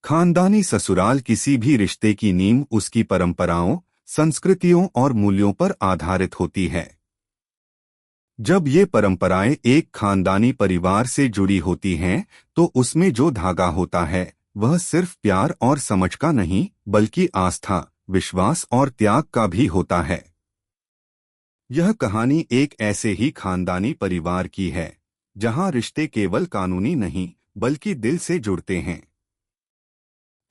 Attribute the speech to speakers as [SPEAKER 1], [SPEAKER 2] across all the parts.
[SPEAKER 1] खानदानी ससुराल किसी भी रिश्ते की नींव उसकी परंपराओं, संस्कृतियों और मूल्यों पर आधारित होती है। जब ये परंपराएं एक खानदानी परिवार से जुड़ी होती हैं, तो उसमें जो धागा होता है वह सिर्फ प्यार और समझ का नहीं, बल्कि आस्था, विश्वास और त्याग का भी होता है। यह कहानी एक ऐसे ही खानदानी परिवार की है, जहां रिश्ते केवल कानूनी नहीं, बल्कि दिल से जुड़ते हैं।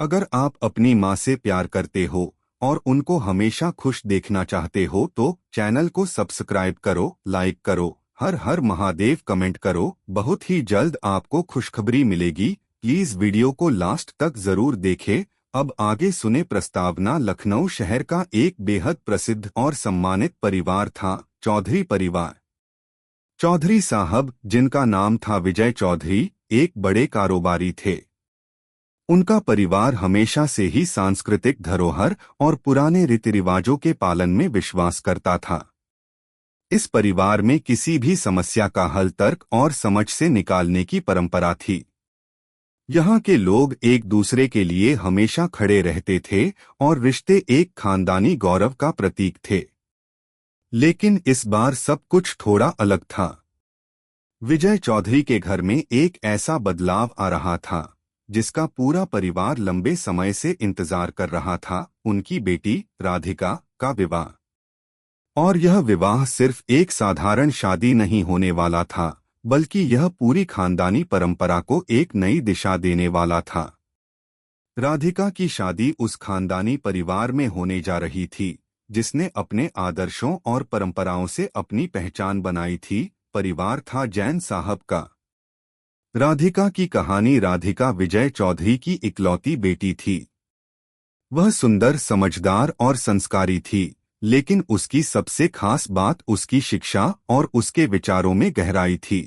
[SPEAKER 1] अगर आप अपनी माँ से प्यार करते हो और उनको हमेशा खुश देखना चाहते हो तो चैनल को सब्सक्राइब करो, लाइक करो, हर हर महादेव कमेंट करो। बहुत ही जल्द आपको खुशखबरी मिलेगी। प्लीज वीडियो को लास्ट तक जरूर देखें। अब आगे सुने प्रस्तावना। लखनऊ शहर का एक बेहद प्रसिद्ध और सम्मानित परिवार था, चौधरी परिवार। चौधरी साहब, जिनका नाम था विजय चौधरी, एक बड़े कारोबारी थे। उनका परिवार हमेशा से ही सांस्कृतिक धरोहर और पुराने रीति रिवाजों के पालन में विश्वास करता था। इस परिवार में किसी भी समस्या का हल तर्क और समझ से निकालने की परंपरा थी। यहाँ के लोग एक दूसरे के लिए हमेशा खड़े रहते थे और रिश्ते एक खानदानी गौरव का प्रतीक थे। लेकिन इस बार सब कुछ थोड़ा अलग था। विजय चौधरी के घर में एक ऐसा बदलाव आ रहा था जिसका पूरा परिवार लंबे समय से इंतजार कर रहा था। उनकी बेटी राधिका का विवाह। और यह विवाह सिर्फ एक साधारण शादी नहीं होने वाला था, बल्कि यह पूरी खानदानी परंपरा को एक नई दिशा देने वाला था। राधिका की शादी उस खानदानी परिवार में होने जा रही थी जिसने अपने आदर्शों और परंपराओं से अपनी पहचान बनाई थी। परिवार था जैन साहब का। राधिका की कहानी। राधिका विजय चौधरी की इकलौती बेटी थी। वह सुंदर, समझदार और संस्कारी थी, लेकिन उसकी सबसे खास बात उसकी शिक्षा और उसके विचारों में गहराई थी।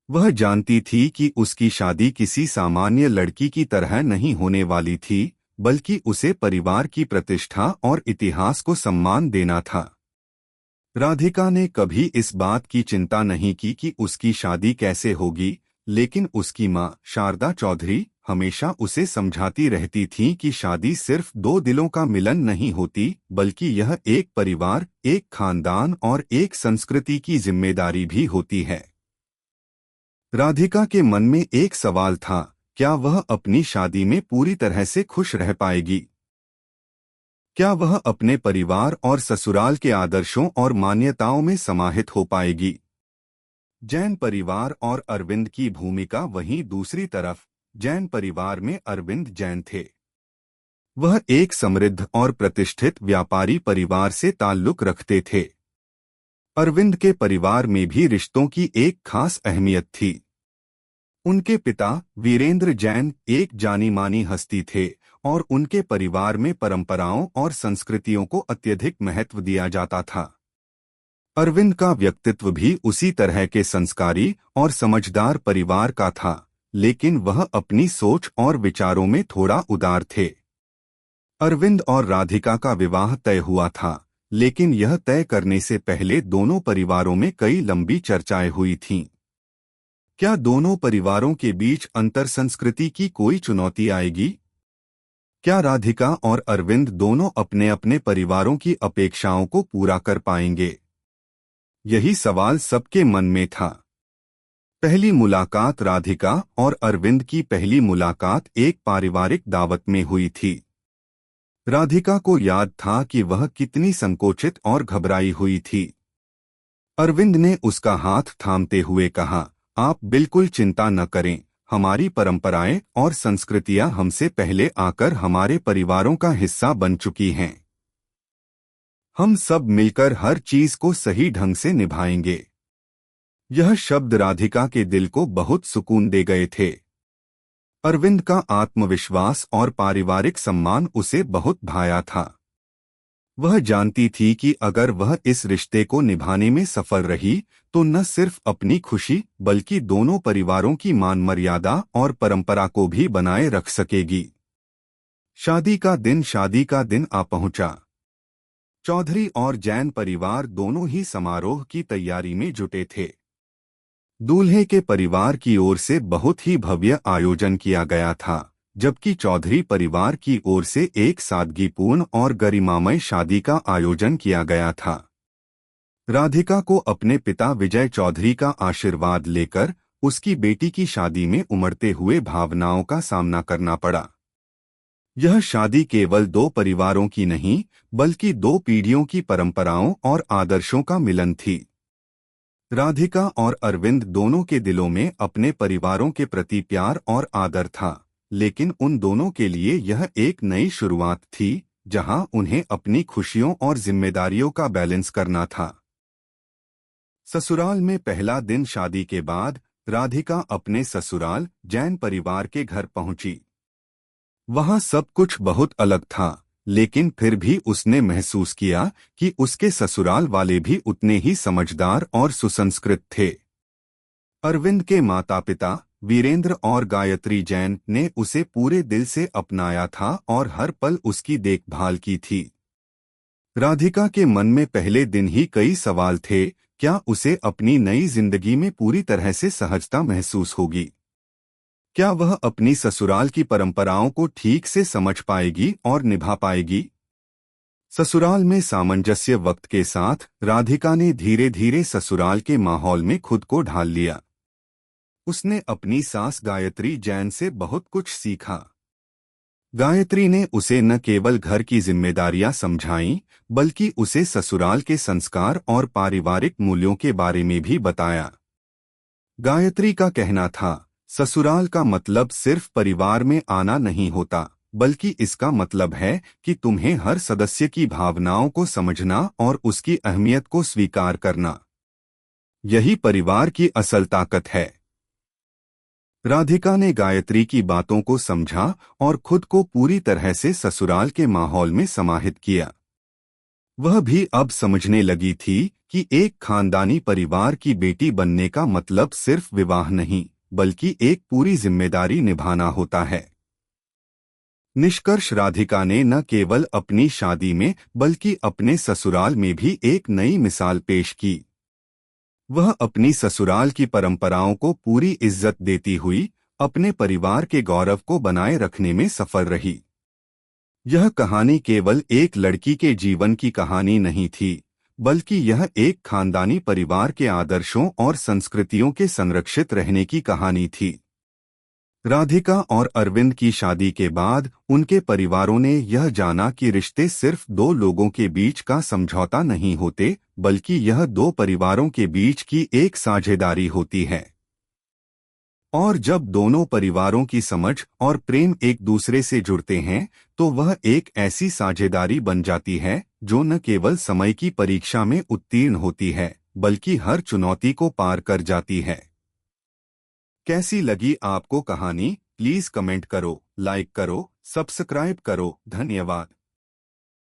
[SPEAKER 1] वह जानती थी कि उसकी शादी किसी सामान्य लड़की की तरह नहीं होने वाली थी, बल्कि उसे परिवार की प्रतिष्ठा और इतिहास को सम्मान देना था। राधिका ने कभी इस बात की चिंता नहीं की कि उसकी शादी कैसे होगी, लेकिन उसकी मां शारदा चौधरी हमेशा उसे समझाती रहती थी कि शादी सिर्फ दो दिलों का मिलन नहीं होती, बल्कि यह एक परिवार, एक खानदान और एक संस्कृति की जिम्मेदारी भी होती है। राधिका के मन में एक सवाल था, क्या वह अपनी शादी में पूरी तरह से खुश रह पाएगी? क्या वह अपने परिवार और ससुराल के आदर्शों और मान्यताओं में समाहित हो पाएगी? जैन परिवार और अरविंद की भूमिका। वहीं दूसरी तरफ जैन परिवार में अरविंद जैन थे। वह एक समृद्ध और प्रतिष्ठित व्यापारी परिवार से ताल्लुक रखते थे। अरविंद के परिवार में भी रिश्तों की एक खास अहमियत थी। उनके पिता वीरेंद्र जैन एक जानी मानी हस्ती थे और उनके परिवार में परंपराओं और संस्कृतियों को अत्यधिक महत्व दिया जाता था। अरविंद का व्यक्तित्व भी उसी तरह के संस्कारी और समझदार परिवार का था, लेकिन वह अपनी सोच और विचारों में थोड़ा उदार थे। अरविंद और राधिका का विवाह तय हुआ था, लेकिन यह तय करने से पहले दोनों परिवारों में कई लंबी चर्चाएं हुई थीं। क्या दोनों परिवारों के बीच अंतरसंस्कृति की कोई चुनौती आएगी? क्या राधिका और अरविंद दोनों अपने अपने परिवारों की अपेक्षाओं को पूरा कर पाएंगे? यही सवाल सबके मन में था। पहली मुलाकात। राधिका और अरविंद की पहली मुलाकात एक पारिवारिक दावत में हुई थी। राधिका को याद था कि वह कितनी संकोचित और घबराई हुई थी। अरविंद ने उसका हाथ थामते हुए कहा, आप बिल्कुल चिंता न करें, हमारी परंपराएं और संस्कृतियां हमसे पहले आकर हमारे परिवारों का हिस्सा बन चुकी हैं। हम सब मिलकर हर चीज को सही ढंग से निभाएंगे। यह शब्द राधिका के दिल को बहुत सुकून दे गए थे। अरविंद का आत्मविश्वास और पारिवारिक सम्मान उसे बहुत भाया था। वह जानती थी कि अगर वह इस रिश्ते को निभाने में सफल रही तो न सिर्फ अपनी खुशी, बल्कि दोनों परिवारों की मान मर्यादा और परंपरा को भी बनाए रख सकेगी। शादी का दिन आ पहुंचा। चौधरी और जैन परिवार दोनों ही समारोह की तैयारी में जुटे थे। दूल्हे के परिवार की ओर से बहुत ही भव्य आयोजन किया गया था, जबकि चौधरी परिवार की ओर से एक सादगीपूर्ण और गरिमामय शादी का आयोजन किया गया था। राधिका को अपने पिता विजय चौधरी का आशीर्वाद लेकर उसकी बेटी की शादी में उमड़ते हुए भावनाओं का सामना करना पड़ा। यह शादी केवल दो परिवारों की नहीं, बल्कि दो पीढ़ियों की परंपराओं और आदर्शों का मिलन थी। राधिका और अरविंद दोनों के दिलों में अपने परिवारों के प्रति प्यार और आदर था, लेकिन उन दोनों के लिए यह एक नई शुरुआत थी, जहां उन्हें अपनी खुशियों और जिम्मेदारियों का बैलेंस करना था। ससुराल में पहला दिन शादी के बाद राधिका अपने ससुराल जैन परिवार के घर पहुंची। वहां सब कुछ बहुत अलग था, लेकिन फिर भी उसने महसूस किया कि उसके ससुराल वाले भी उतने ही समझदार और सुसंस्कृत थे। अरविंद के माता पिता वीरेंद्र और गायत्री जैन ने उसे पूरे दिल से अपनाया था और हर पल उसकी देखभाल की थी। राधिका के मन में पहले दिन ही कई सवाल थे। क्या उसे अपनी नई जिंदगी में पूरी तरह से सहजता महसूस होगी? क्या वह अपनी ससुराल की परंपराओं को ठीक से समझ पाएगी और निभा पाएगी? ससुराल में सामंजस्य वक्त के साथ राधिका ने धीरे धीरे ससुराल के माहौल में खुद को ढाल लिया। उसने अपनी सास गायत्री जैन से बहुत कुछ सीखा। गायत्री ने उसे न केवल घर की जिम्मेदारियां समझाईं, बल्कि उसे ससुराल के संस्कार और पारिवारिक मूल्यों के बारे में भी बताया। गायत्री का कहना था, ससुराल का मतलब सिर्फ परिवार में आना नहीं होता, बल्कि इसका मतलब है कि तुम्हें हर सदस्य की भावनाओं को समझना और उसकी अहमियत को स्वीकार करना। यही परिवार की असल ताकत है। राधिका ने गायत्री की बातों को समझा और खुद को पूरी तरह से ससुराल के माहौल में समाहित किया। वह भी अब समझने लगी थी कि एक खानदानी परिवार की बेटी बनने का मतलब सिर्फ विवाह नहीं, बल्कि एक पूरी जिम्मेदारी निभाना होता है। निष्कर्ष, राधिका ने न केवल अपनी शादी में बल्कि अपने ससुराल में भी एक नई मिसाल पेश की। वह अपनी ससुराल की परंपराओं को पूरी इज्जत देती हुई अपने परिवार के गौरव को बनाए रखने में सफल रही। यह कहानी केवल एक लड़की के जीवन की कहानी नहीं थी, बल्कि यह एक खानदानी परिवार के आदर्शों और संस्कृतियों के संरक्षित रहने की कहानी थी। राधिका और अरविंद की शादी के बाद उनके परिवारों ने यह जाना कि रिश्ते सिर्फ दो लोगों के बीच का समझौता नहीं होते, बल्कि यह दो परिवारों के बीच की एक साझेदारी होती है। और जब दोनों परिवारों की समझ और प्रेम एक दूसरे से जुड़ते हैं, तो वह एक ऐसी साझेदारी बन जाती है जो न केवल समय की परीक्षा में उत्तीर्ण होती है, बल्कि हर चुनौती को पार कर जाती है। कैसी लगी आपको कहानी? प्लीज कमेंट करो, लाइक करो, सब्सक्राइब करो। धन्यवाद।